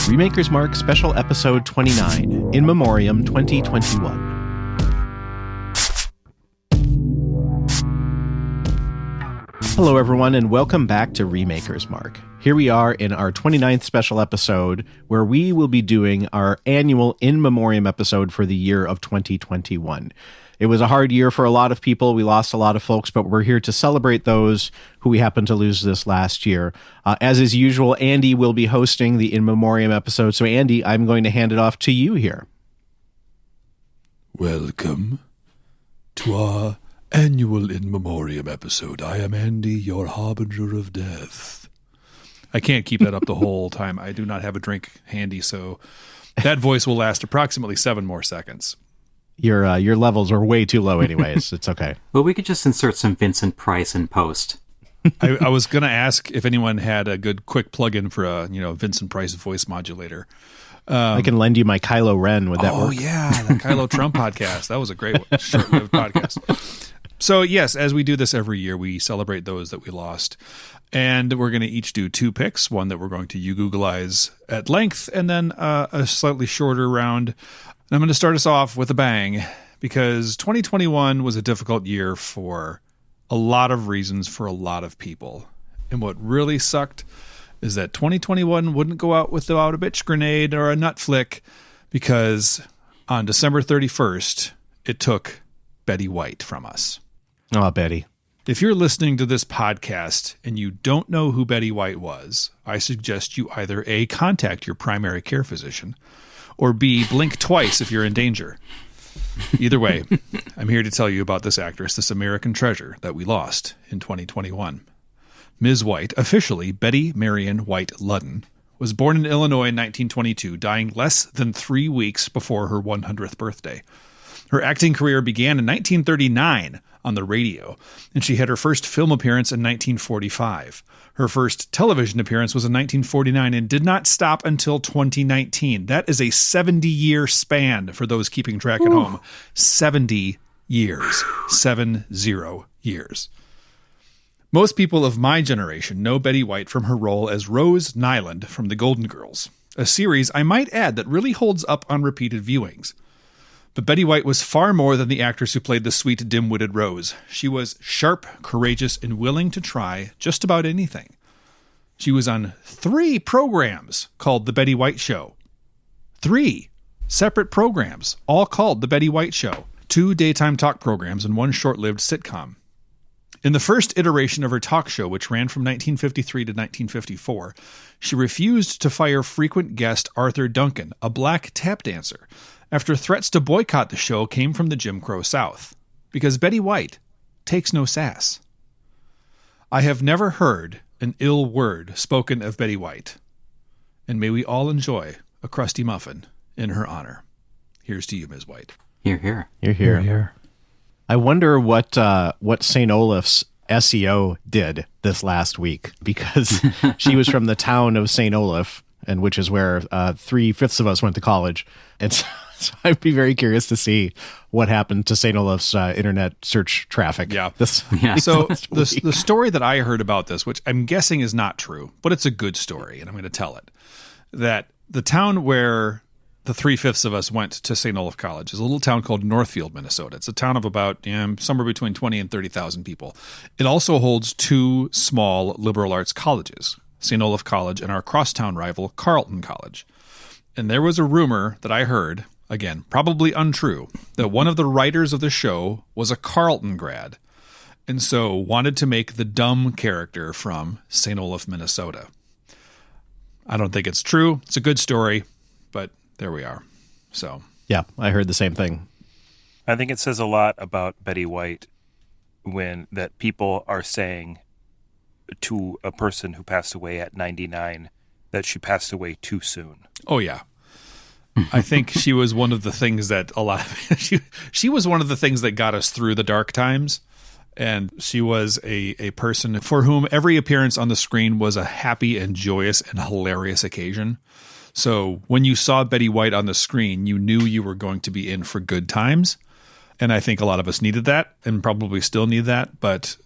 Remaker's Mark Special Episode 29, In Memoriam 2021. Hello, everyone, and welcome back to Remaker's Mark. Here we are in our 29th special episode, where we will be doing our annual In Memoriam episode for the year of 2021. It was a hard year for a lot of people. We lost a lot of folks, but we're here to celebrate those who we happened to lose this last year. As is usual, Andy will be hosting the In Memoriam episode. So, Andy, I'm going to hand it off to you here. Welcome to our annual In Memoriam episode. I am Andy, your harbinger of death. I can't keep that up the whole time. I do not have a drink handy, so that voice will last approximately 7 more seconds. Your levels are way too low anyways. It's okay. Well, we could just insert some Vincent Price in post. I was going to ask if anyone had a good quick plug-in for a Vincent Price voice modulator. I can lend you my Kylo Ren. Would that work? Oh, yeah, the Kylo Trump podcast. That was a great one. Short-lived podcast. So, yes, as we do this every year, we celebrate those that we lost. And we're going to each do 2 picks, one that we're going to Googlize at length, and then a slightly shorter round. And I'm going to start us off with a bang, because 2021 was a difficult year for a lot of reasons for a lot of people. And what really sucked is that 2021 wouldn't go out without a bitch grenade or a nut flick, because on December 31st, it took Betty White from us. Oh, Betty. If you're listening to this podcast and you don't know who Betty White was, I suggest you either A, contact your primary care physician, or B, blink twice if you're in danger. Either way, I'm here to tell you about this actress, this American treasure that we lost in 2021. Ms. White, officially Betty Marion White Ludden, was born in Illinois in 1922, dying less than 3 weeks before her 100th birthday. Her acting career began in 1939 on the radio, and she had her first film appearance in 1945. Her first television appearance was in 1949 and did not stop until 2019. That is a 70-year span for those keeping track at home. 70 years. 70 years. Most people of my generation know Betty White from her role as Rose Nyland from The Golden Girls, a series, I might add, that really holds up on repeated viewings. But Betty White was far more than the actress who played the sweet, dim-witted Rose. She was sharp, courageous, and willing to try just about anything. She was on 3 programs called The Betty White Show. 3 separate programs, all called The Betty White Show. 2 daytime talk programs and 1 short-lived sitcom. In the first iteration of her talk show, which ran from 1953 to 1954, she refused to fire frequent guest Arthur Duncan, a black tap dancer, after threats to boycott the show came from the Jim Crow South, because Betty White takes no sass. I have never heard an ill word spoken of Betty White, and may we all enjoy a crusty muffin in her honor. Here's to you, Ms. White. Hear, hear. You're here. Hear, hear. I wonder what St. Olaf's SEO did this last week, because she was from the town of St. Olaf, and which is where 3/5 of us went to college. And so I'd be very curious to see what happened to St. Olaf's internet search traffic. Yeah. Yeah. So the story that I heard about this, which I'm guessing is not true, but it's a good story, and I'm going to tell it, that the town where the 3/5 of us went to St. Olaf College is a little town called Northfield, Minnesota. It's a town of about somewhere between 20 and 30,000 people. It also holds 2 small liberal arts colleges, St. Olaf College and our crosstown rival, Carleton College. And there was a rumor that I heard, again, probably untrue, that one of the writers of the show was a Carleton grad, and so wanted to make the dumb character from St. Olaf, Minnesota. I don't think it's true. It's a good story, but there we are. So yeah, I heard the same thing. I think it says a lot about Betty White when that people are saying to a person who passed away at 99 that she passed away too soon. Oh, yeah. I think she was one of the things that she was one of the things that got us through the dark times. And she was a person for whom every appearance on the screen was a happy and joyous and hilarious occasion. So when you saw Betty White on the screen, you knew you were going to be in for good times. And I think a lot of us needed that and probably still need that. But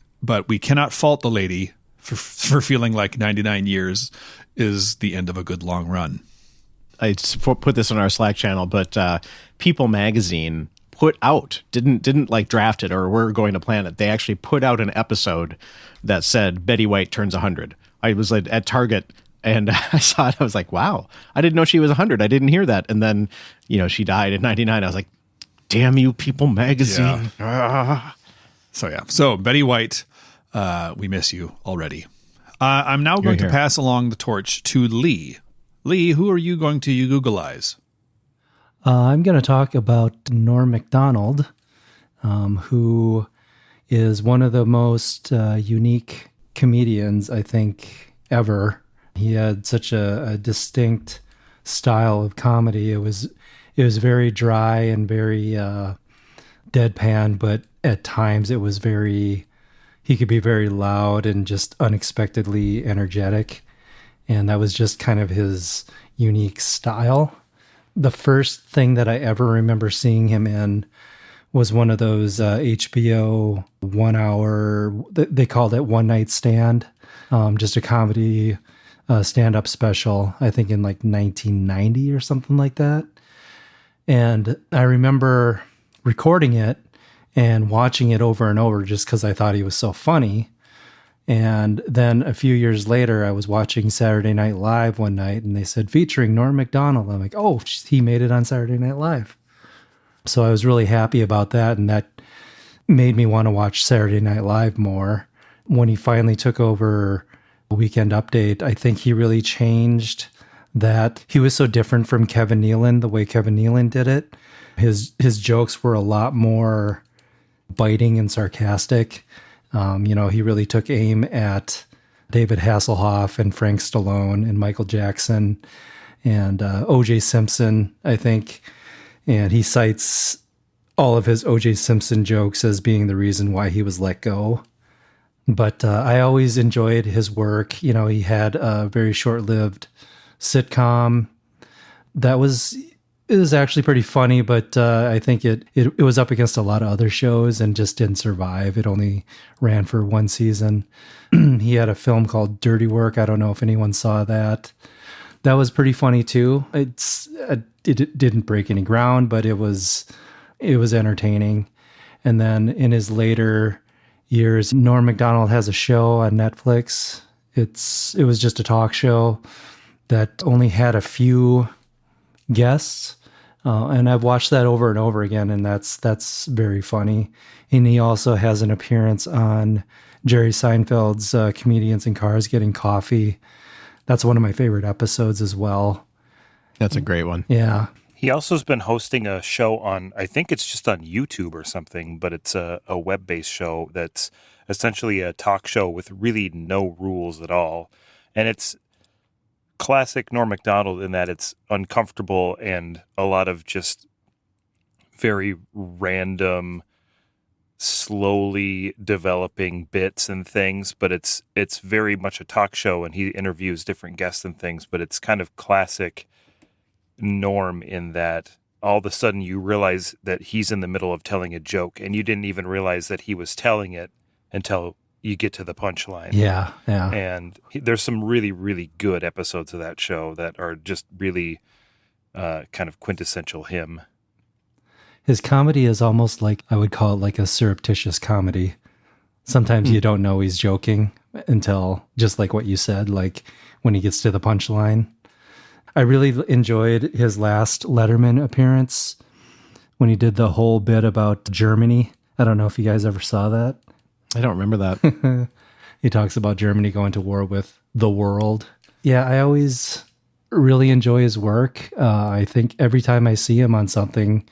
we cannot fault the lady for feeling like 99 years is the end of a good long run. put this on our Slack channel, but People Magazine put out, didn't like draft it or we're going to plan it. They actually put out an episode that said Betty White turns 100. I was like at Target and I saw it. I was like, wow, I didn't know she was 100. I didn't hear that. And then, she died at 99. I was like, damn you, People Magazine. Yeah. So Betty White, we miss you already. I'm now going to pass along the torch to Lee. Lee, who are you going to Googleize? I'm going to talk about Norm MacDonald, who is one of the most unique comedians, I think, ever. He had such a distinct style of comedy. It was very dry and very deadpan, but at times he could be very loud and just unexpectedly energetic. And that was just kind of his unique style. The first thing that I ever remember seeing him in was one of those HBO 1 hour, they called it One Night Stand, just a comedy stand-up special, I think in like 1990 or something like that. And I remember recording it and watching it over and over just because I thought he was so funny. And then a few years later, I was watching Saturday Night Live one night and they said, featuring Norm MacDonald. I'm like, oh, he made it on Saturday Night Live. So I was really happy about that. And that made me want to watch Saturday Night Live more. When he finally took over Weekend Update, I think he really changed that. He was so different from Kevin Nealon, the way Kevin Nealon did it. His jokes were a lot more biting and sarcastic. He really took aim at David Hasselhoff and Frank Stallone and Michael Jackson and O.J. Simpson, I think. And he cites all of his O.J. Simpson jokes as being the reason why he was let go. But I always enjoyed his work. He had a very short-lived sitcom that was actually pretty funny, but I think it was up against a lot of other shows and just didn't survive. It only ran for one season. He had a film called Dirty Work. I don't know if anyone saw that. That was pretty funny too. It didn't break any ground, but it was entertaining. And then in his later years, Norm MacDonald has a show on Netflix. It was just a talk show that only had a few guests, and I've watched that over and over again, and that's very funny. And he also has an appearance on Jerry Seinfeld's Comedians in Cars Getting Coffee. That's one of my favorite episodes as well. That's a great one. Yeah. He also has been hosting a show on, I think it's just on YouTube or something, but it's a web-based show that's essentially a talk show with really no rules at all. And it's classic Norm MacDonald in that it's uncomfortable and a lot of just very random, slowly developing bits and things, but it's very much a talk show and he interviews different guests and things, but it's kind of classic Norm in that all of a sudden you realize that he's in the middle of telling a joke and you didn't even realize that he was telling it until you get to the punchline. Yeah. And there's some really, really good episodes of that show that are just really kind of quintessential him. His comedy is almost like, I would call it like a surreptitious comedy. Sometimes you don't know he's joking until, just like what you said, like when he gets to the punchline. I really enjoyed his last Letterman appearance when he did the whole bit about Germany. I don't know if you guys ever saw that. I don't remember that. He talks about Germany going to war with the world. Yeah, I always really enjoy his work. I think every time I see him on something,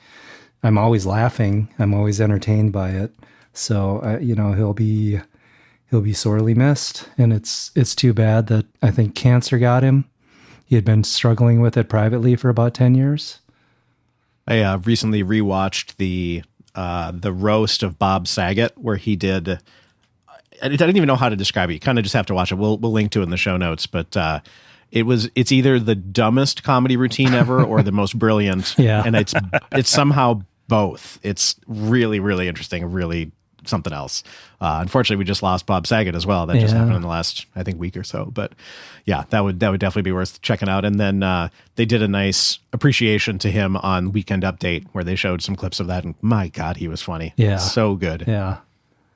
I'm always laughing. I'm always entertained by it. So, he'll be sorely missed. And it's too bad that I think cancer got him. He had been struggling with it privately for about 10 years. I recently rewatched the roast of Bob Saget, where he did. I didn't even know how to describe it. You kind of just have to watch it. We'll link to it in the show notes. But it's either the dumbest comedy routine ever or the most brilliant. Yeah, and it's somehow both. It's really, really interesting. Really something else. Unfortunately, we just lost Bob Saget as well. That just happened in the last, I think, week or so. But yeah, that would definitely be worth checking out. And then they did a nice appreciation to him on Weekend Update where they showed some clips of that. And my God, he was funny. Yeah. So good. Yeah.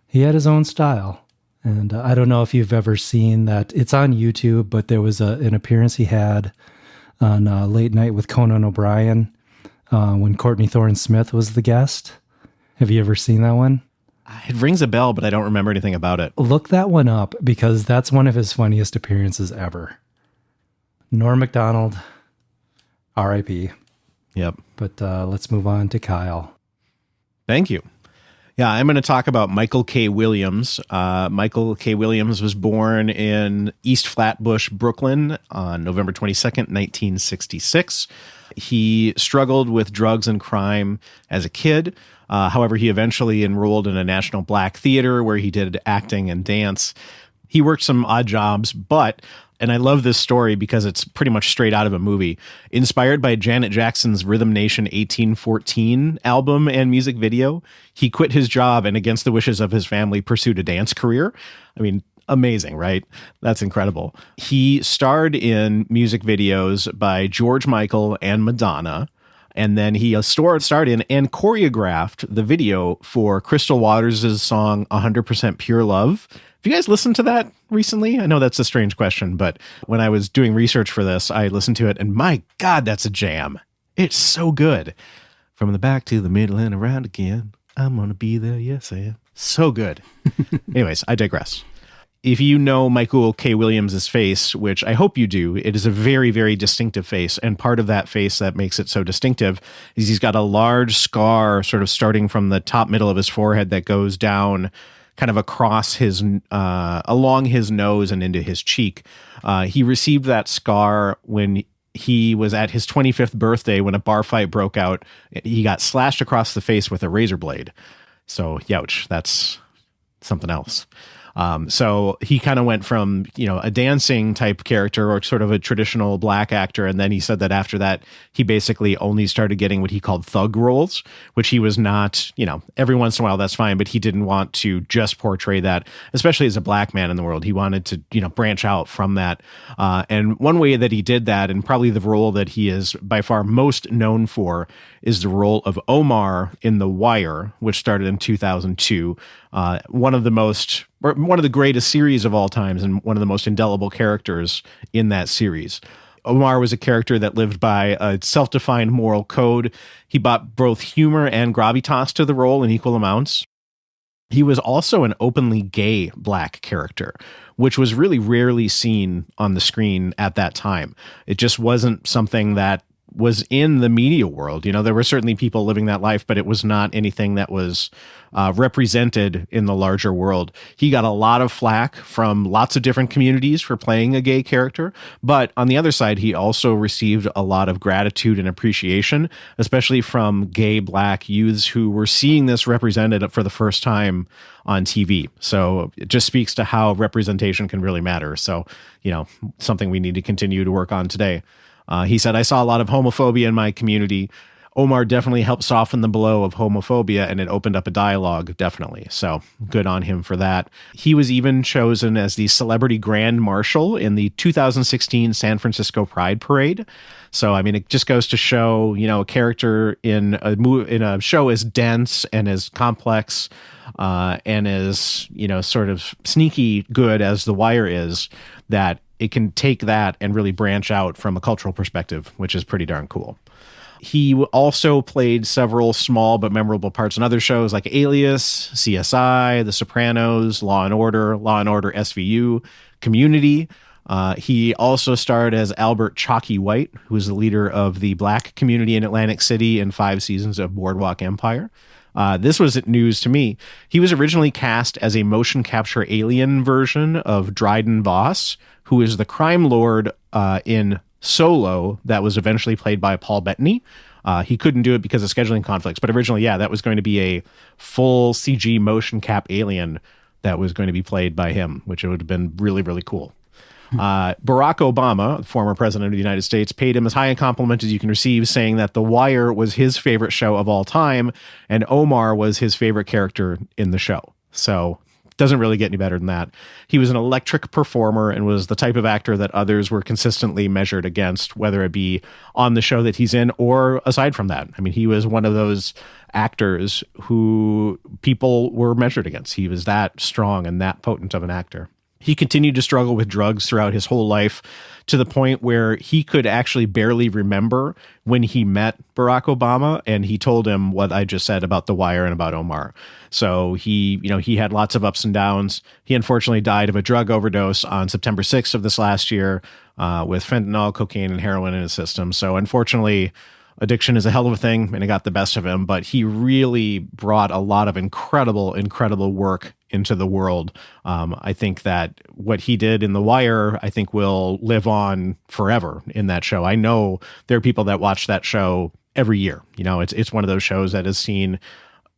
He had his own style. And I don't know if you've ever seen that. It's on YouTube, but there was an appearance he had on Late Night with Conan O'Brien when Courtney Thorne-Smith was the guest. Have you ever seen that one? It rings a bell, but I don't remember anything about it. Look that one up because that's one of his funniest appearances ever. Norm Macdonald, R.I.P. Yep. But let's move on to Kyle. Thank you. Yeah, I'm going to talk about Michael K. Williams. Michael K. Williams was born in East Flatbush, Brooklyn on November 22nd, 1966. He struggled with drugs and crime as a kid. However, he eventually enrolled in a National Black Theater where he did acting and dance. He worked some odd jobs, but, and I love this story because it's pretty much straight out of a movie, inspired by Janet Jackson's Rhythm Nation 1814 album and music video, he quit his job and against the wishes of his family pursued a dance career. I mean, amazing, right? That's incredible. He starred in music videos by George Michael and Madonna. And then he starred in and choreographed the video for Crystal Waters' song 100% Pure Love. Have you guys listened to that recently? I know that's a strange question, but when I was doing research for this, I listened to it, and my God, that's a jam. It's so good. From the back to the middle and around again, I'm going to be there, yes I am. So good. Anyways, I digress. If you know Michael K. Williams' face, which I hope you do, it is a very, very distinctive face. And part of that face that makes it so distinctive is he's got a large scar sort of starting from the top middle of his forehead that goes down kind of across his, along his nose and into his cheek. He received that scar when he was at his 25th birthday when a bar fight broke out. He got slashed across the face with a razor blade. So, youch, that's something else. So he kind of went from, a dancing type character or sort of a traditional black actor. And then he said that after that, he basically only started getting what he called thug roles, which he was not, every once in a while, that's fine. But he didn't want to just portray that, especially as a black man in the world. He wanted to, branch out from that. And one way that he did that, and probably the role that he is by far most known for, is the role of Omar in The Wire, which started in 2002. One of the greatest series of all times and one of the most indelible characters in that series. Omar was a character that lived by a self-defined moral code. He brought both humor and gravitas to the role in equal amounts. He was also an openly gay black character, which was really rarely seen on the screen at that time. It just wasn't something that was in the media world. There were certainly people living that life, but it was not anything that was represented in the larger world. He got a lot of flack from lots of different communities for playing a gay character. But on the other side, he also received a lot of gratitude and appreciation, especially from gay black youths who were seeing this represented for the first time on TV. So it just speaks to how representation can really matter. So, something we need to continue to work on today. He said, I saw a lot of homophobia in my community. Omar definitely helped soften the blow of homophobia, and it opened up a dialogue, definitely. So good on him for that. He was even chosen as the celebrity grand marshal in the 2016 San Francisco Pride Parade. So, I mean, it just goes to show, a character in a show as dense and as complex and as, sort of sneaky good as The Wire is, that it can take that and really branch out from a cultural perspective, which is pretty darn cool. He also played several small but memorable parts in other shows like Alias, CSI, The Sopranos, Law and Order SVU, Community. He also starred as Albert Chalky White, who was the leader of the black community in Atlantic City in 5 seasons of Boardwalk Empire. This was news to me. He was originally cast as a motion capture alien version of Dryden Voss, who is the crime lord in Solo that was eventually played by Paul Bettany. He couldn't do it because of scheduling conflicts, but originally, that was going to be a full CG motion cap alien that was going to be played by him, which would have been really, really cool. Barack Obama, former president of the United States, paid him as high a compliment as you can receive, saying that The Wire was his favorite show of all time, and Omar was his favorite character in the show. So doesn't really get any better than that. He was an electric performer and was the type of actor that others were consistently measured against, whether it be on the show that he's in or aside from that. I mean, he was one of those actors who people were measured against. He was that strong and that potent of an actor. He continued to struggle with drugs throughout his whole life, to the point where he could actually barely remember when he met Barack Obama, and he told him what I just said about The Wire and about Omar. So he had lots of ups and downs. He unfortunately died of a drug overdose on September 6th of this last year, with fentanyl, cocaine, and heroin in his system. So unfortunately, addiction is a hell of a thing, and it got the best of him, but he really brought a lot of incredible work into the world. I think that what he did in The Wire, I think, will live on forever in that show. I know there are people that watch that show every year. It's one of those shows that is seen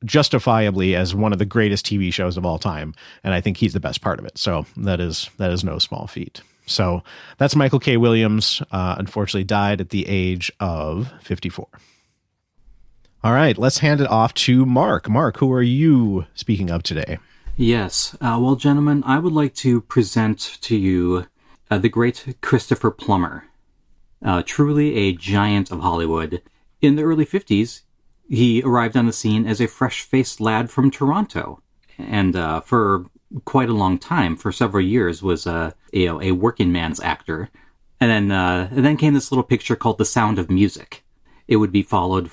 justifiably as one of the greatest TV shows of all time, and I think he's the best part of it. So that is no small feat. So that's Michael K. Williams. Unfortunately died at the age of 54. All right, let's hand it off to Mark. Mark, who are you speaking of today? Yes. Well, gentlemen, I would like to present to you the great Christopher Plummer. Truly a giant of Hollywood. In the early 50s, he arrived on the scene as a fresh-faced lad from Toronto. And for quite a long time, for several years, was a working man's actor. And then came this little picture called The Sound of Music. It would be followed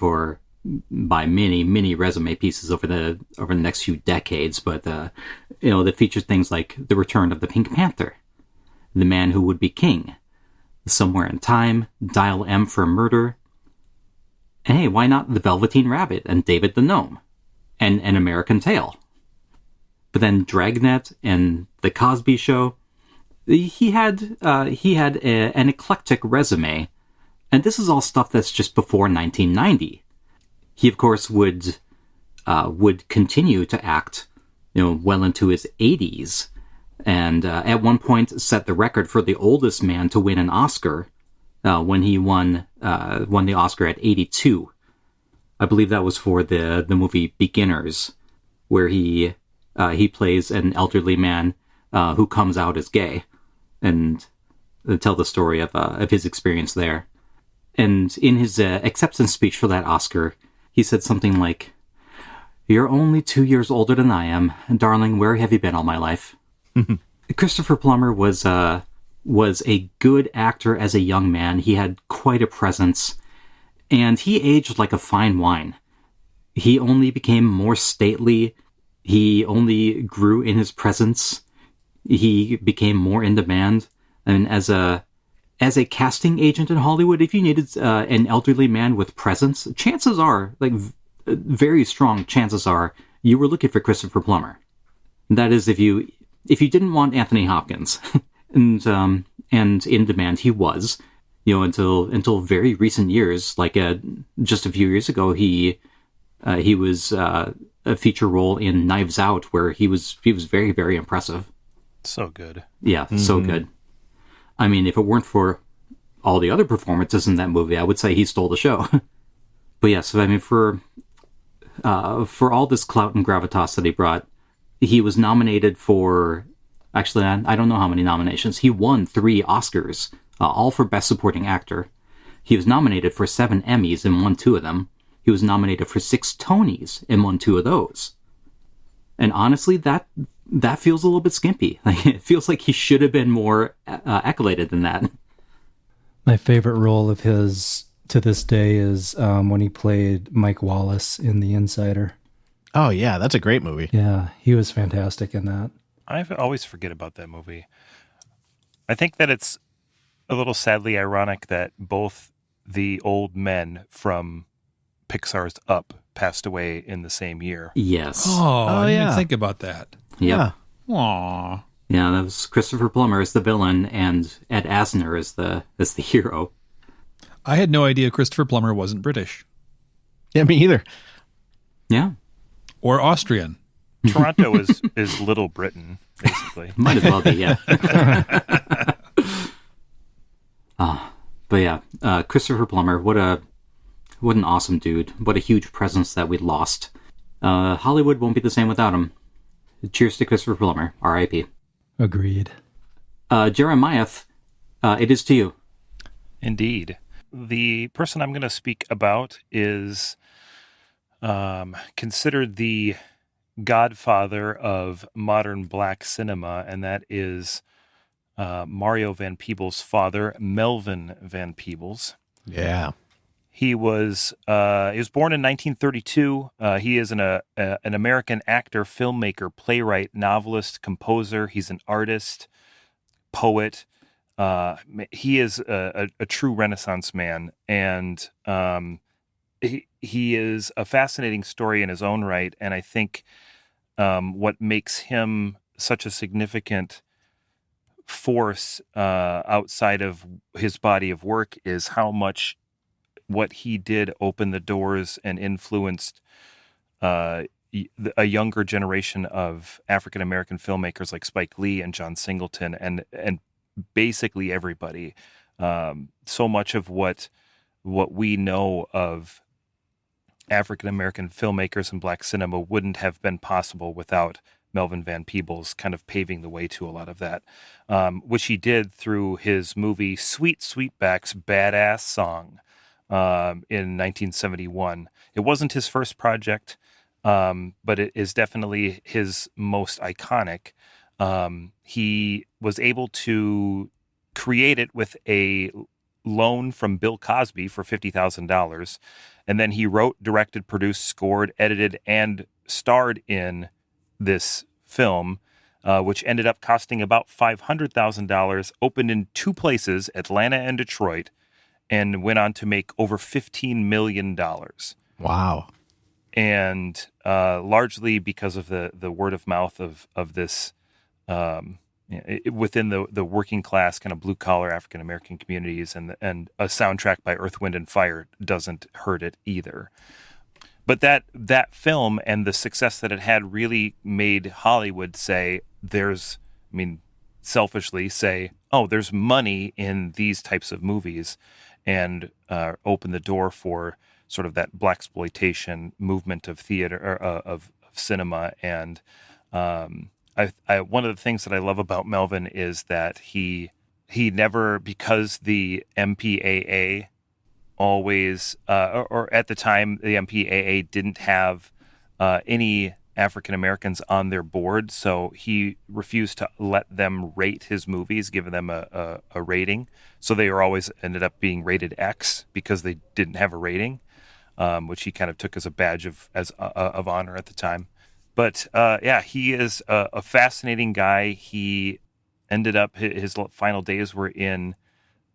by many resume pieces over the next few decades, but that featured things like The Return of the Pink Panther, The Man Who Would Be King, Somewhere in Time, Dial M for Murder, and hey, why not The Velveteen Rabbit and David the Gnome, and An American Tail. But then Dragnet and The Cosby Show, he had an eclectic resume, and this is all stuff that's just before 1990. He, of course, would continue to act, well into his 80s, and at one point set the record for the oldest man to win an Oscar when he won the Oscar at 82. I believe that was for the movie Beginners, where he plays an elderly man who comes out as gay, and tell the story of his experience there. And in his acceptance speech for that Oscar, he said something like, "You're only 2 years older than I am. Darling, where have you been all my life?" Christopher Plummer was a good actor as a young man. He had quite a presence, and he aged like a fine wine. He only became more stately. He only grew in his presence. He became more in demand. And as a casting agent in Hollywood, if you needed an elderly man with presence, chances are, very strong chances are, you were looking for Christopher Plummer. That is, if you didn't want Anthony Hopkins, and in demand he was, until very recent years, just a few years ago, he was a feature role in Knives Out, where he was very, very impressive. So good. Yeah, so good. I mean, if it weren't for all the other performances in that movie, I would say he stole the show. But yes, I mean, for all this clout and gravitas that he brought, he was nominated for, actually, I don't know how many nominations. He won 3 Oscars, all for Best Supporting Actor. He was nominated for 7 Emmys and won 2 of them. He was nominated for 6 Tonys and won 2 of those. And honestly, that feels a little bit skimpy. It feels like he should have been more accoladed than that. My favorite role of his to this day is when he played Mike Wallace in The Insider. Oh, yeah, that's a great movie. Yeah, he was fantastic in that. I always forget about that movie. I think that it's a little sadly ironic that both the old men from Pixar's Up passed away in the same year. Yes. Oh, I didn't yeah. even think about that. Yep. Yeah. Aw. Yeah, that was Christopher Plummer as the villain and Ed Asner as the hero. I had no idea Christopher Plummer wasn't British. Yeah, me either. Yeah. Or Austrian. Toronto is Little Britain, basically. Might as well be, yeah. But yeah, Christopher Plummer, what an awesome dude. What a huge presence that we lost. Hollywood won't be the same without him. Cheers to Christopher Plummer, R.I.P. Agreed. Jeremiah, it is to you. Indeed. The person I'm going to speak about is considered the godfather of modern black cinema, and that is Mario Van Peebles' father, Melvin Van Peebles. Yeah. He was born in 1932. He is an American actor, filmmaker, playwright, novelist, composer. He's an artist, poet. He is a true Renaissance man, and he is a fascinating story in his own right. And I think what makes him such a significant force outside of his body of work is how much what he did opened the doors and influenced a younger generation of African American filmmakers like Spike Lee and John Singleton and basically everybody. So much of what we know of African American filmmakers and black cinema wouldn't have been possible without Melvin Van Peebles kind of paving the way to a lot of that, which he did through his movie Sweetback's Baadasssss Song in 1971. It wasn't his first project, but it is definitely his most iconic. He was able to create it with a loan from Bill Cosby for $50,000. And then he wrote, directed, produced, scored, edited, and starred in this film, which ended up costing about $500,000, opened in two places, Atlanta and Detroit, and went on to make over $15 million. Wow. And largely because of the word of mouth of this, within the working class kind of blue collar African American communities, and a soundtrack by Earth, Wind and Fire doesn't hurt it either. But that film and the success that it had really made Hollywood say selfishly say, oh, there's money in these types of movies, and open the door for sort of that blaxploitation movement of theater, of cinema. And one of the things that I love about Melvin is that he never, because the MPAA always, or at the time, the MPAA didn't have any African Americans on their board, so he refused to let them rate his movies, give them a rating. So they were always ended up being rated X because they didn't have a rating, which he kind of took as a badge of honor at the time. But he is a fascinating guy. He ended up, his final days were in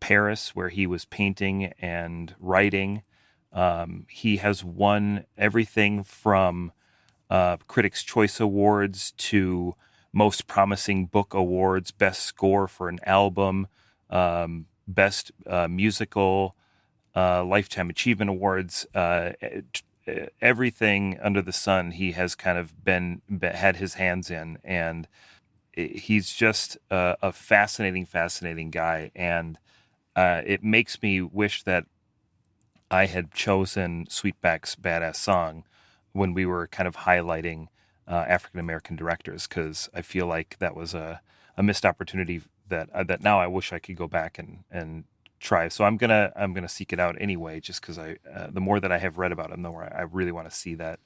Paris, where he was painting and writing. He has won everything from Critics' Choice Awards to Most Promising Book Awards, Best Score for an Album, Best Musical, Lifetime Achievement Awards. Everything under the sun he has kind of had his hands in, and he's just a fascinating guy. And it makes me wish that I had chosen Sweetback's Baadasssss Song when we were kind of highlighting African American directors, because I feel like that was a missed opportunity that now I wish I could go back and try. So I'm gonna seek it out anyway, just because the more that I have read about him, the more I really want to see that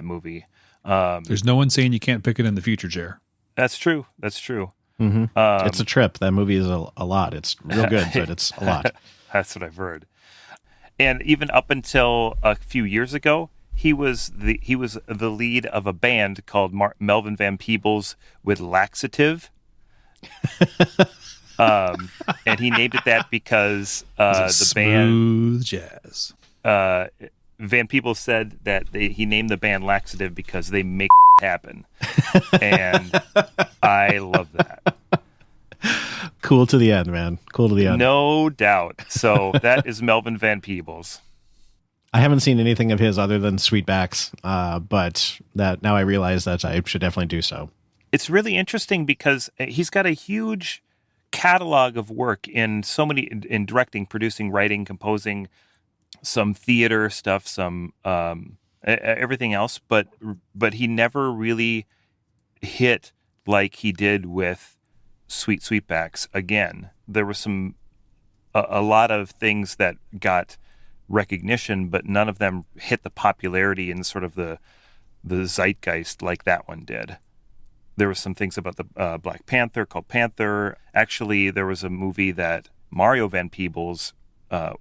movie. There's no one saying you can't pick it in the future, Jer. That's true. Mm-hmm. It's a trip. That movie is a lot. It's real good, but it's a lot. That's what I've heard. And even up until a few years ago, he was the lead of a band called Melvin Van Peebles with Laxative. And he named it that because the band smooth jazz. Van Peebles said that he named the band Laxative because they make happen, and I love that. Cool to the end, man. Cool to the end. No doubt. So that is Melvin Van Peebles. I haven't seen anything of his other than Sweetbacks, but that now I realize that I should definitely do so. It's really interesting because he's got a huge catalog of work in directing, producing, writing, composing, some theater stuff, some everything else, but he never really hit like he did with Sweetbacks. Again, there were a lot of things that got recognition, but none of them hit the popularity and sort of the zeitgeist like that one did. There were some things about the Black Panther called Panther. Actually, there was a movie that Mario Van Peebles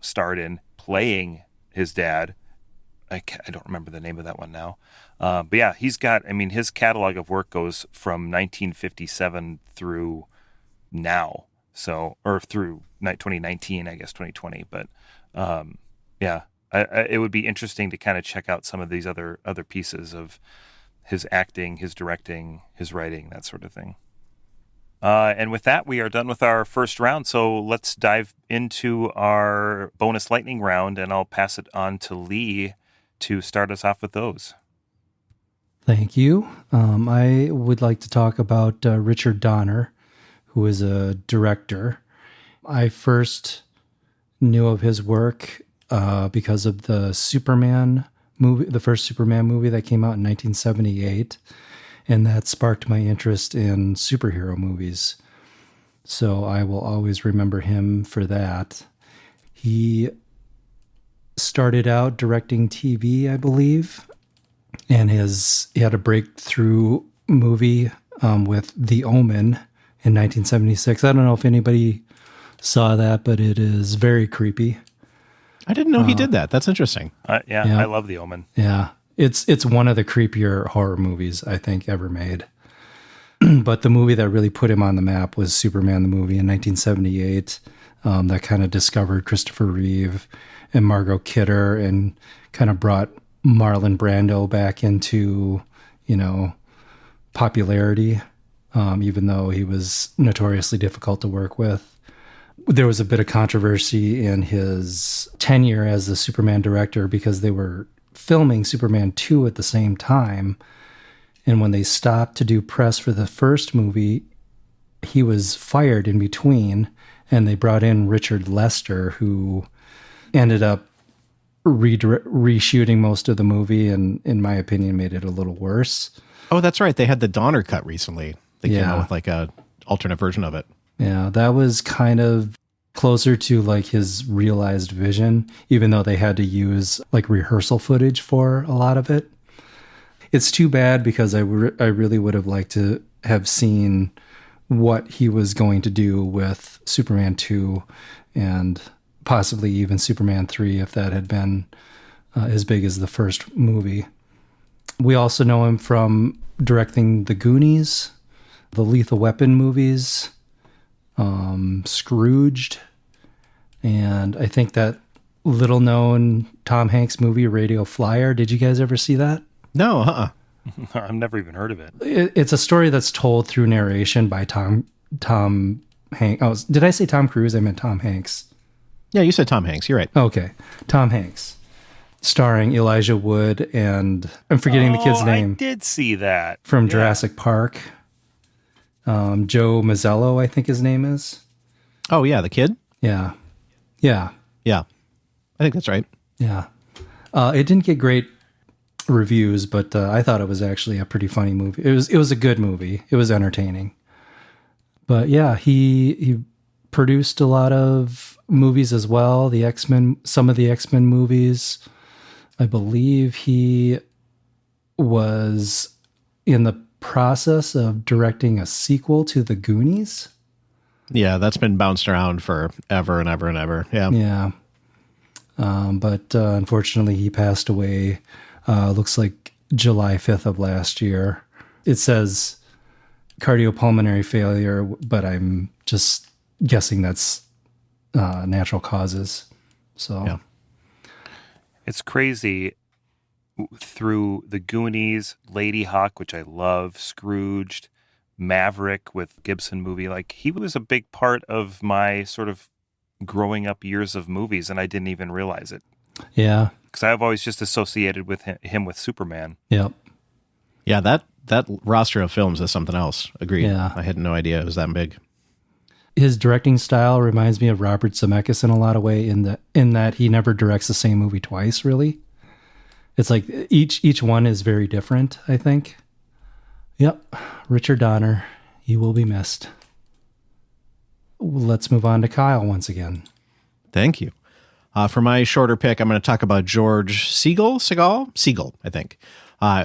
starred in, playing his dad. I don't remember the name of that one now. But yeah, his catalog of work goes from 1957 through now. So, or through 2019, I guess 2020. But yeah, it would be interesting to kind of check out some of these other pieces of his acting, his directing, his writing, that sort of thing. And with that, we are done with our first round. So let's dive into our bonus lightning round, and I'll pass it on to Lee to start us off with those. Thank you. I would like to talk about Richard Donner, who is a director. I first knew of his work because of the Superman movie, the first Superman movie that came out in 1978, and that sparked my interest in superhero movies. So I will always remember him for that. He started out directing TV, I believe, and he had a breakthrough movie with The Omen in 1976. I don't know if anybody saw that, but it is very creepy. I didn't know he did that. That's interesting. Yeah, I love The Omen. Yeah, it's one of the creepier horror movies I think ever made. But the movie that really put him on the map was Superman the movie in 1978. That kind of discovered Christopher Reeve and Margot Kidder and kind of brought Marlon Brando back into, popularity, even though he was notoriously difficult to work with. There was a bit of controversy in his tenure as the Superman director because they were filming Superman 2 at the same time. And when they stopped to do press for the first movie, he was fired in between, and they brought in Richard Lester, who ended up reshooting most of the movie and, in my opinion, made it a little worse. Oh, that's right. They had the Donner cut recently. They came out with like a alternate version of it. Yeah, that was kind of closer to like his realized vision, even though they had to use like rehearsal footage for a lot of it. It's too bad because I really would have liked to have seen what he was going to do with Superman 2 and possibly even Superman 3 if that had been as big as the first movie. We also know him from directing The Goonies, the Lethal Weapon movies, Scrooged, and I think that little-known Tom Hanks movie, Radio Flyer. Did you guys ever see that? No, I've never even heard of it. It's a story that's told through narration by Tom Hanks. Oh, did I say Tom Cruise? I meant Tom Hanks. Yeah, you said Tom Hanks. You're right. Okay, Tom Hanks, starring Elijah Wood and I'm forgetting the kid's name. I did see that from Jurassic Park. Joe Mazzello, I think his name is. Oh yeah, the kid. Yeah. I think that's right. Yeah, it didn't get great reviews, but I thought it was actually a pretty funny movie. It was a good movie. It was entertaining. But yeah, he produced a lot of movies as well. The X-Men, some of the X-Men movies. I believe he was in the process of directing a sequel to The Goonies. Yeah, that's been bounced around for ever and ever and ever. Yeah. But unfortunately, he passed away. Looks like July 5th of last year. It says cardiopulmonary failure, but I'm just guessing that's natural causes. So yeah. It's crazy. Through The Goonies, Lady Hawk, which I love, Scrooged, Maverick with Gibson movie, like he was a big part of my sort of growing up years of movies, and I didn't even realize it. Yeah, because I've always just associated with him with Superman. Yep. Yeah, that roster of films is something else. Agreed. Yeah. I had no idea it was that big. His directing style reminds me of Robert Zemeckis in a lot of way in that he never directs the same movie twice, really. It's like each one is very different, I think. Yep, Richard Donner, you will be missed. Let's move on to Kyle once again. Thank you. For my shorter pick, I'm going to talk about George Segal, I think.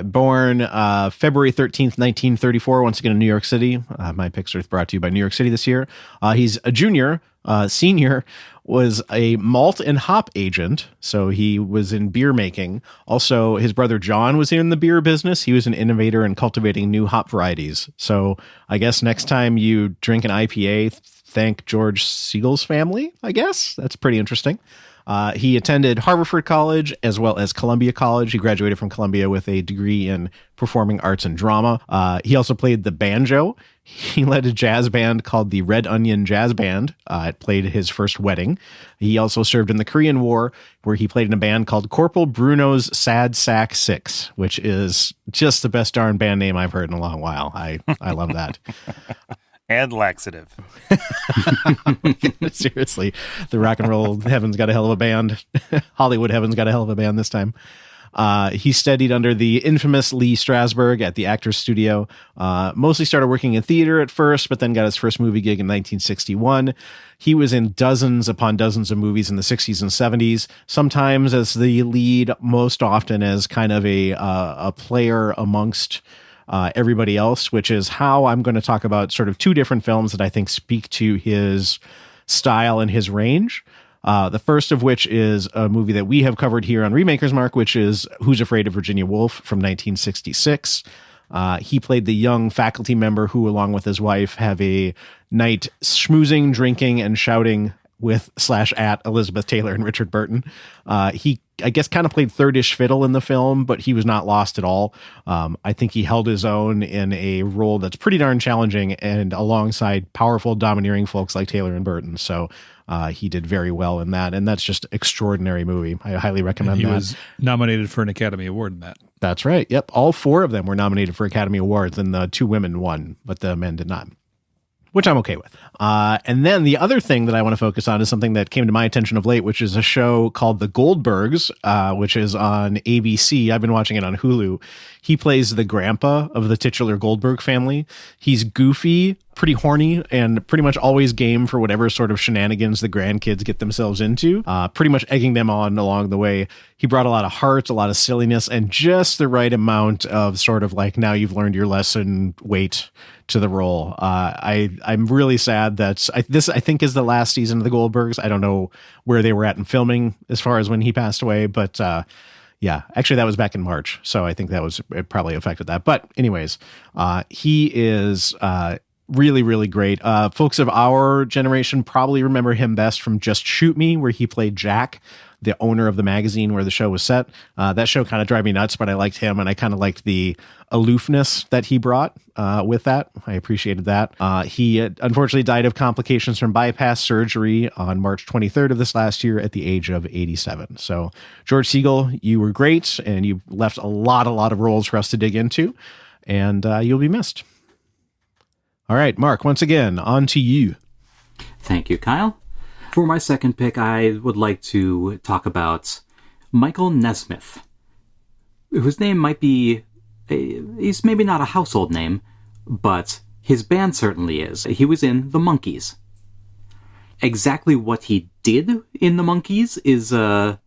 Born February 13th, 1934, once again in New York City. My picks are brought to you by New York City this year. He's a junior. Senior was a malt and hop agent, so he was in beer making. Also, his brother John was in the beer business. He was an innovator in cultivating new hop varieties. So I guess next time you drink an IPA, thank George Segal's family, I guess. That's pretty interesting. He attended Haverford College as well as Columbia College. He graduated from Columbia with a degree in performing arts and drama. He also played the banjo. He led a jazz band called the Red Onion Jazz Band. It played his first wedding. He also served in the Korean War, where he played in a band called Corporal Bruno's Sad Sack 6, which is just the best darn band name I've heard in a long while. I love that. And laxative. Seriously, the rock and roll heaven's got a hell of a band. Hollywood heaven's got a hell of a band this time. He studied under the infamous Lee Strasberg at the Actors Studio. Mostly started working in theater at first, but then got his first movie gig in 1961. He was in dozens upon dozens of movies in the 60s and 70s, sometimes as the lead, most often as kind of a player amongst everybody else, which is how I'm going to talk about sort of two different films that I think speak to his style and his range. The first of which is a movie that we have covered here on Remaker's Mark, which is Who's Afraid of Virginia Woolf from 1966. He played the young faculty member who, along with his wife, have a night schmoozing, drinking, and shouting with /at Elizabeth Taylor and Richard Burton. He, I guess, kind of played third-ish fiddle in the film, but he was not lost at all. I think he held his own in a role that's pretty darn challenging and alongside powerful, domineering folks like Taylor and Burton. So he did very well in that, and that's just extraordinary movie. I highly recommend that. He was nominated for an Academy Award in that. That's right. Yep. All four of them were nominated for Academy Awards, and the two women won, but the men did not, which I'm okay with. And then the other thing that I want to focus on is something that came to my attention of late, which is a show called The Goldbergs, which is on ABC. I've been watching it on Hulu. He plays the grandpa of the titular Goldberg family. He's goofy, pretty horny, and pretty much always game for whatever sort of shenanigans the grandkids get themselves into, pretty much egging them on along the way. He brought a lot of heart, a lot of silliness, and just the right amount of sort of like, now you've learned your lesson, weight to the role. I'm really sad that this I think is the last season of the Goldbergs. I don't know where they were at in filming as far as when he passed away, but yeah, actually that was back in March, so I think it probably affected that. But anyways, he is really, really great. Folks of our generation probably remember him best from Just Shoot Me, where he played Jack, the owner of the magazine where the show was set. That show kind of drive me nuts, but I liked him, and I kind of liked the aloofness that he brought with that. I appreciated that. He unfortunately died of complications from bypass surgery on March 23rd of this last year at the age of 87. So, George Segal, you were great, and you left a lot of roles for us to dig into, and you'll be missed. All right, Mark, once again, on to you. Thank you, Kyle. For my second pick, I would like to talk about Michael Nesmith, whose name might be, he's maybe not a household name, but his band certainly is. He was in the Monkees. Exactly what he did in the Monkees is, well,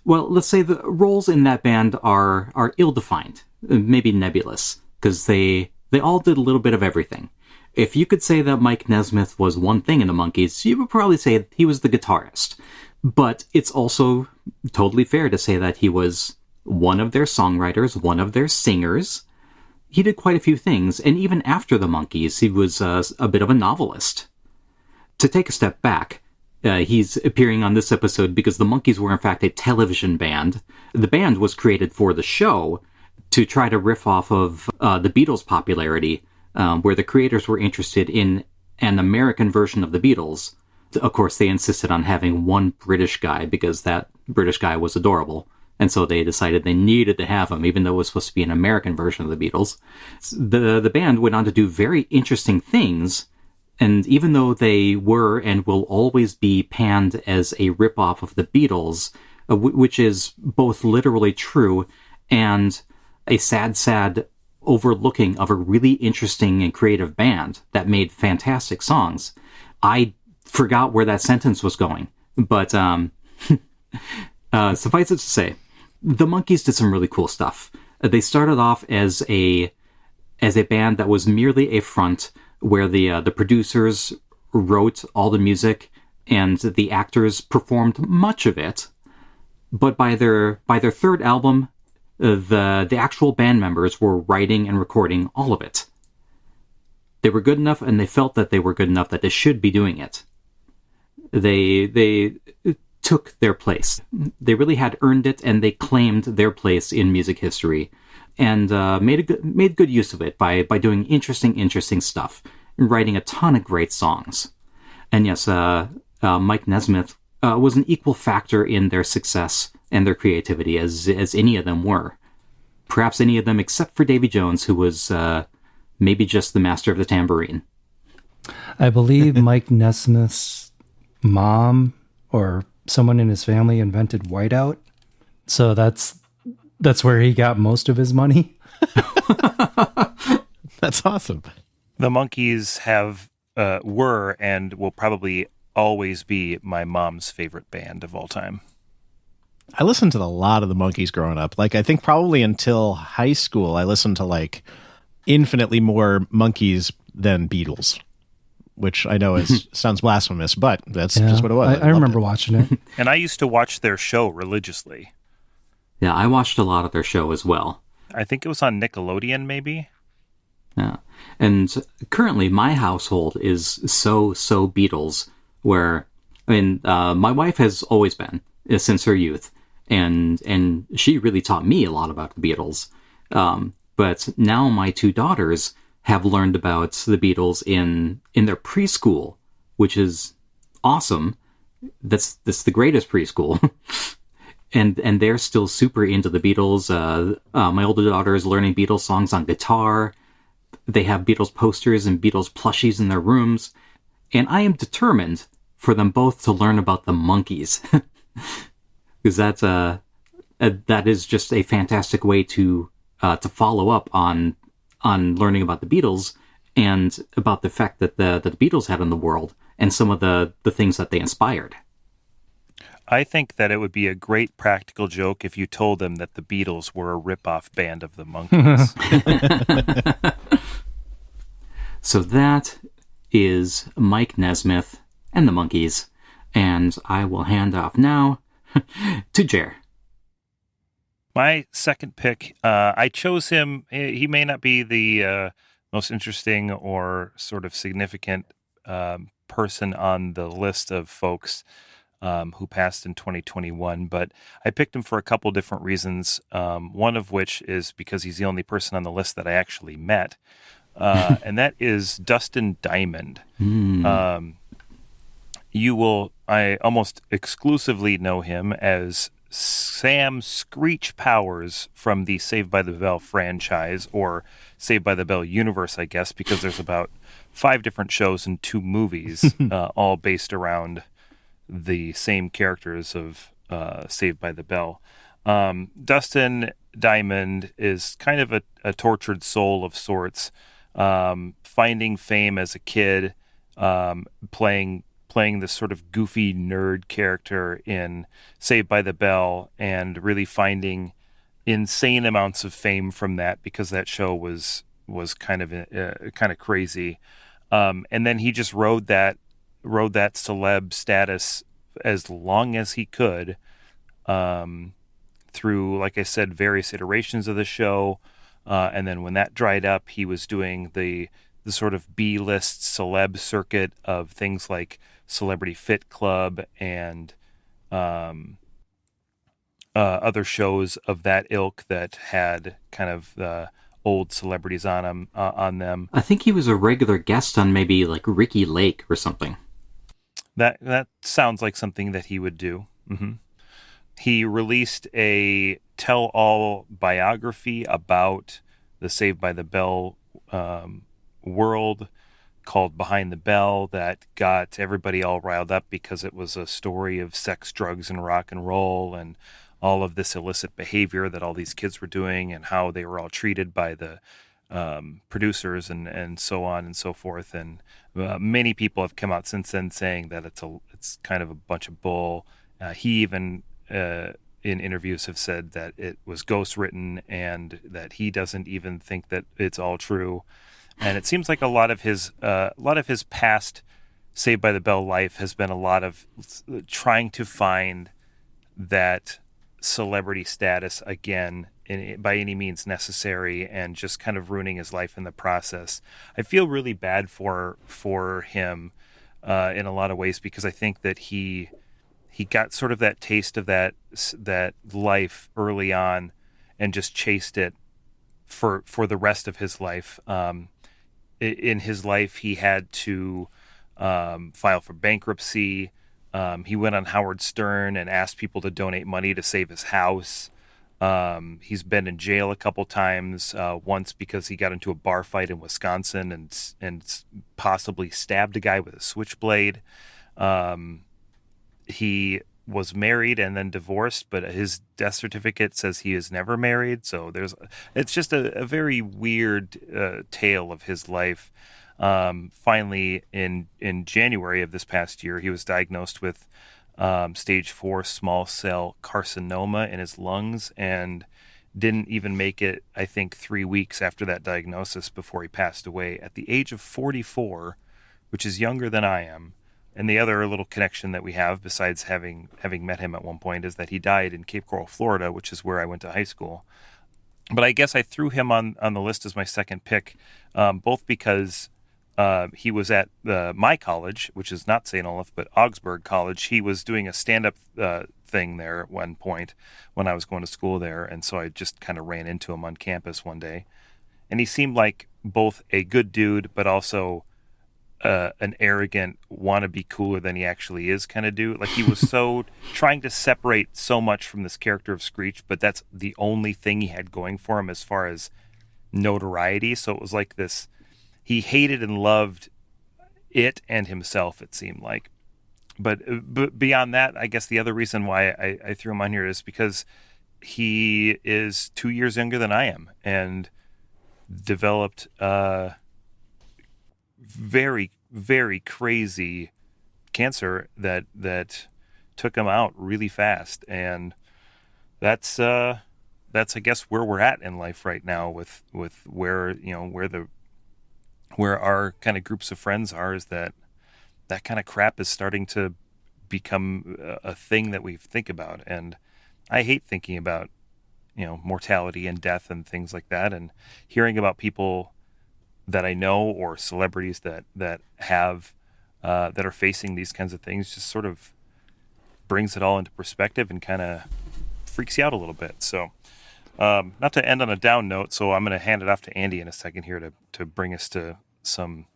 let's say the roles in that band are ill-defined, maybe nebulous, because they all did a little bit of everything. If you could say that Mike Nesmith was one thing in the Monkees, you would probably say he was the guitarist. But it's also totally fair to say that he was one of their songwriters, one of their singers. He did quite a few things, and even after the Monkees, he was a bit of a novelist. To take a step back, he's appearing on this episode because the Monkees were in fact a television band. The band was created for the show to try to riff off of the Beatles' popularity, where the creators were interested in an American version of the Beatles. Of course, they insisted on having one British guy because that British guy was adorable. And so they decided they needed to have him, even though it was supposed to be an American version of the Beatles. The band went on to do very interesting things. And even though they were and will always be panned as a ripoff of the Beatles, which is both literally true and a sad overlooking of a really interesting and creative band that made fantastic songs. I forgot where that sentence was going, but suffice it to say, the Monkees did some really cool stuff. They started off as a band that was merely a front, where the producers wrote all the music and the actors performed much of it. But by their third album, the actual band members were writing and recording all of it. They were good enough, and they felt that they were good enough that they should be doing it. They took their place. They really had earned it, and they claimed their place in music history, and made good use of it by doing interesting stuff, and writing a ton of great songs. And yes, Mike Nesmith was an equal factor in their success and their creativity as any of them were. Perhaps any of them except for Davy Jones, who was maybe just the master of the tambourine. I believe Mike Nesmith's mom or someone in his family invented whiteout. So that's where he got most of his money. That's awesome. The Monkees were and will probably always be my mom's favorite band of all time. I listened to a lot of the Monkees growing up. Like, I think probably until high school, I listened to like infinitely more Monkees than Beatles, which I know sounds blasphemous, but that's just what it was. I remember watching it. And I used to watch their show religiously. Yeah, I watched a lot of their show as well. I think it was on Nickelodeon, maybe. Yeah. And currently my household is so Beatles, where, my wife has always been, since her youth, and she really taught me a lot about the Beatles. But now my two daughters have learned about the Beatles in their preschool, which is awesome. That's the greatest preschool. And they're still super into the Beatles. My older daughter is learning Beatles songs on guitar. They have Beatles posters and Beatles plushies in their rooms. And I am determined for them both to learn about the Monkees. Because that is just a fantastic way to follow up on learning about the Beatles and about the effect that the Beatles had on the world and some of the things that they inspired. I think that it would be a great practical joke if you told them that the Beatles were a rip-off band of the Monkees. So that is Mike Nesmith and the Monkees, and I will hand off now to Jer. My second pick, I chose him. He may not be the most interesting or sort of significant person on the list of folks who passed in 2021, but I picked him for a couple different reasons. One of which is because he's the only person on the list that I actually met, and that is Dustin Diamond. I almost exclusively know him as Sam Screech Powers from the Saved by the Bell franchise, or Saved by the Bell universe, I guess, because there's about 5 different shows and 2 movies, all based around the same characters of Saved by the Bell. Dustin Diamond is kind of a tortured soul of sorts, finding fame as a kid, playing this sort of goofy nerd character in Saved by the Bell, and really finding insane amounts of fame from that because that show was kind of crazy. And then he just rode that celeb status as long as he could, through, like I said, various iterations of the show. And then when that dried up, he was doing the sort of B-list celeb circuit of things like Celebrity Fit Club and other shows of that ilk that had kind of the old celebrities on them. I think he was a regular guest on maybe like Ricky Lake or something. That sounds like something that he would do. Mm-hmm. He released a tell-all biography about the Saved by the Bell world called Behind the Bell that got everybody all riled up because it was a story of sex, drugs, and rock and roll and all of this illicit behavior that all these kids were doing and how they were all treated by the producers and so on and so forth. And many people have come out since then saying that it's kind of a bunch of bull. He even in interviews have said that it was ghost written and that he doesn't even think that it's all true. And it seems like a lot of his past Saved by the Bell life has been a lot of trying to find that celebrity status again by any means necessary, and just kind of ruining his life in the process. I feel really bad for him in a lot of ways, because I think that he got sort of that taste of that life early on and just chased it for the rest of his life. In his life, he had to file for bankruptcy. He went on Howard Stern and asked people to donate money to save his house. He's been in jail a couple times, once because he got into a bar fight in Wisconsin and possibly stabbed a guy with a switchblade. He was married and then divorced, but his death certificate says he is never married. So it's just a very weird tale of his life. Finally, in January of this past year, he was diagnosed with stage 4 small cell carcinoma in his lungs, and didn't even make it, I think, 3 weeks after that diagnosis before he passed away at the age of 44, which is younger than I am. And the other little connection that we have, besides having met him at one point, is that he died in Cape Coral, Florida, which is where I went to high school. But I guess I threw him on the list as my second pick, both because he was at my college, which is not St. Olaf, but Augsburg College. He was doing a stand-up thing there at one point when I was going to school there, and so I just kind of ran into him on campus one day. And he seemed like both a good dude, but also an arrogant, want to be cooler than he actually is kind of dude. Like, he was so trying to separate so much from this character of Screech, but that's the only thing he had going for him as far as notoriety. So it was like this, he hated and loved it and himself, it seemed like. But beyond that, I guess the other reason why I threw him on here is because he is 2 years younger than I am and developed very, very crazy cancer that took him out really fast. And that's I guess where we're at in life right now with where our kind of groups of friends are, is that kind of crap is starting to become a thing that we think about. And I hate thinking about, mortality and death and things like that, and hearing about people that I know or celebrities that have that are facing these kinds of things just sort of brings it all into perspective and kind of freaks you out a little bit. So not to end on a down note, so I'm going to hand it off to Andy in a second here to bring us to some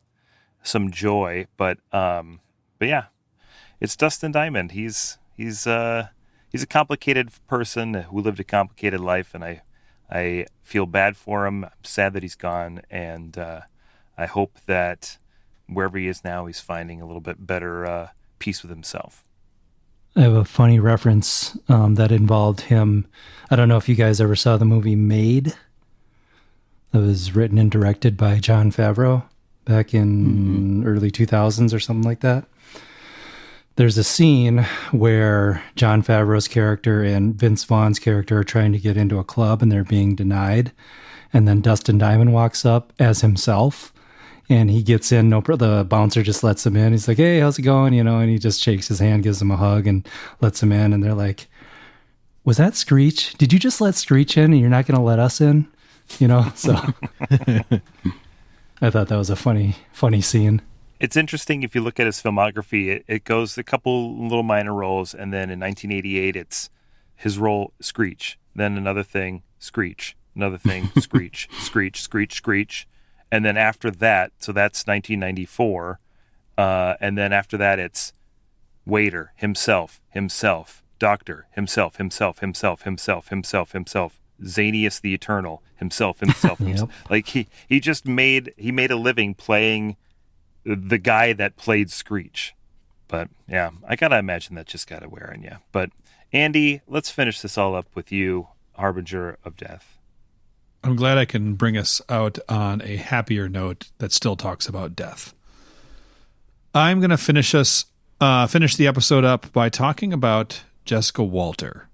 joy. But yeah, it's Dustin Diamond. He's a complicated person who lived a complicated life, and I feel bad for him. I'm sad that he's gone, and I hope that wherever he is now, he's finding a little bit better peace with himself. I have a funny reference that involved him. I don't know if you guys ever saw the movie Made. That was written and directed by Jon Favreau back in early 2000s or something like that. There's a scene where Jon Favreau's character and Vince Vaughn's character are trying to get into a club and they're being denied. And then Dustin Diamond walks up as himself and he gets in. The bouncer just lets him in. He's like, "Hey, how's it going?" And he just shakes his hand, gives him a hug and lets him in. And they're like, "Was that Screech? Did you just let Screech in and you're not going to let us in?" So I thought that was a funny scene. It's interesting if you look at his filmography. It goes a couple little minor roles, and then in 1988, it's his role, Screech. Then another thing, Screech. Another thing, Screech, Screech, Screech, Screech. And then after that, so that's 1994. And then after that, it's waiter, himself, doctor, himself, Zanius the Eternal, himself. Yep. Like he just made a living playing the guy that played Screech. But yeah, I gotta imagine that just gotta wear on you. But Andy, let's finish this all up with you, Harbinger of Death. I'm glad I can bring us out on a happier note that still talks about death. I'm going to finish the episode up by talking about Jessica Walter.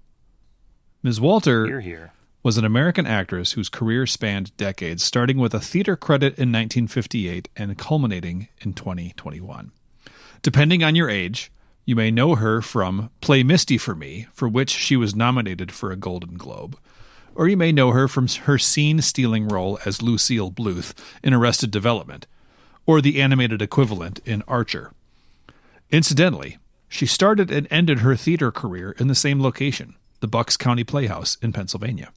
Ms. Walter was an American actress whose career spanned decades, starting with a theater credit in 1958 and culminating in 2021. Depending on your age, you may know her from Play Misty for Me, for which she was nominated for a Golden Globe. Or you may know her from her scene-stealing role as Lucille Bluth in Arrested Development, or the animated equivalent in Archer. Incidentally, she started and ended her theater career in the same location, the Bucks County Playhouse in Pennsylvania.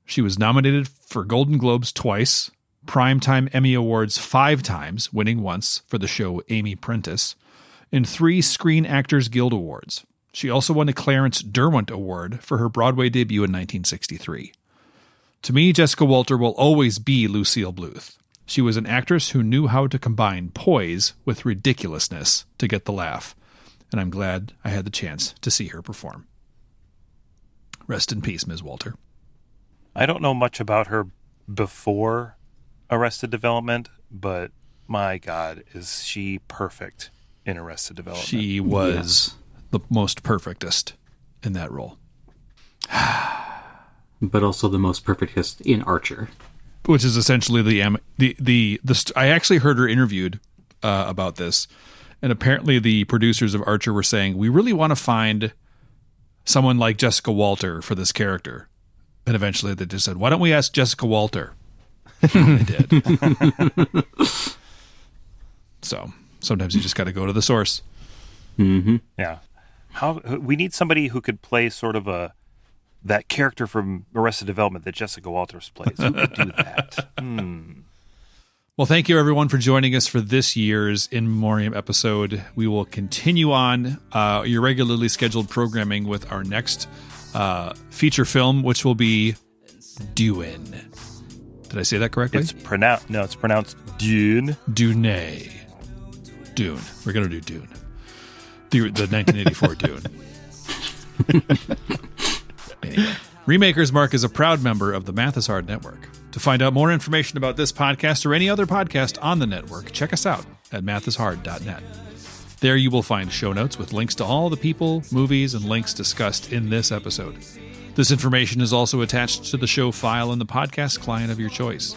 She was nominated for Golden Globes twice, Primetime Emmy Awards 5 times, winning once for the show Amy Prentice, and 3 Screen Actors Guild Awards. She also won a Clarence Derwent Award for her Broadway debut in 1963. To me, Jessica Walter will always be Lucille Bluth. She was an actress who knew how to combine poise with ridiculousness to get the laugh, and I'm glad I had the chance to see her perform. Rest in peace, Ms. Walter. I don't know much about her before Arrested Development, but my God, is she perfect in Arrested Development. She was the most perfectest in that role. But also the most perfectest in Archer. Which is essentially the I actually heard her interviewed about this, and apparently the producers of Archer were saying, we really want to find someone like Jessica Walter for this character. And eventually they just said, why don't we ask Jessica Walter? And they did. So sometimes you just got to go to the source. Mm-hmm. Yeah. We need somebody who could play sort of that character from Arrested Development that Jessica Walters plays. Who could do that? Well, thank you, everyone, for joining us for this year's In Memoriam episode. We will continue on your regularly scheduled programming with our next feature film, which will be Dune. Did I say that correctly? It's pronounced Dune. Dune. Dune. We're going to do Dune. The 1984 Dune. Anyway, Remakers Mark is a proud member of the Math is Hard Network. To find out more information about this podcast or any other podcast on the network, check us out at mathishard.net. There you will find show notes with links to all the people, movies, and links discussed in this episode. This information is also attached to the show file in the podcast client of your choice.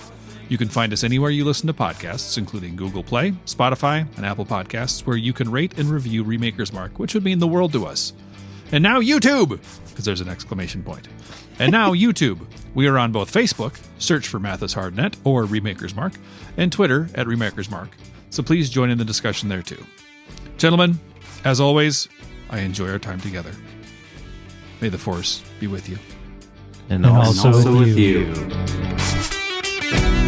You can find us anywhere you listen to podcasts, including Google Play, Spotify, and Apple Podcasts, where you can rate and review Remakers Mark, which would mean the world to us. And now YouTube, because there's an exclamation point. And now YouTube. We are on both Facebook, search for Math is Hard Net or Remakers Mark, and Twitter at Remakers Mark. So please join in the discussion there too. Gentlemen, as always, I enjoy our time together. May the Force be with you. And also with you. you.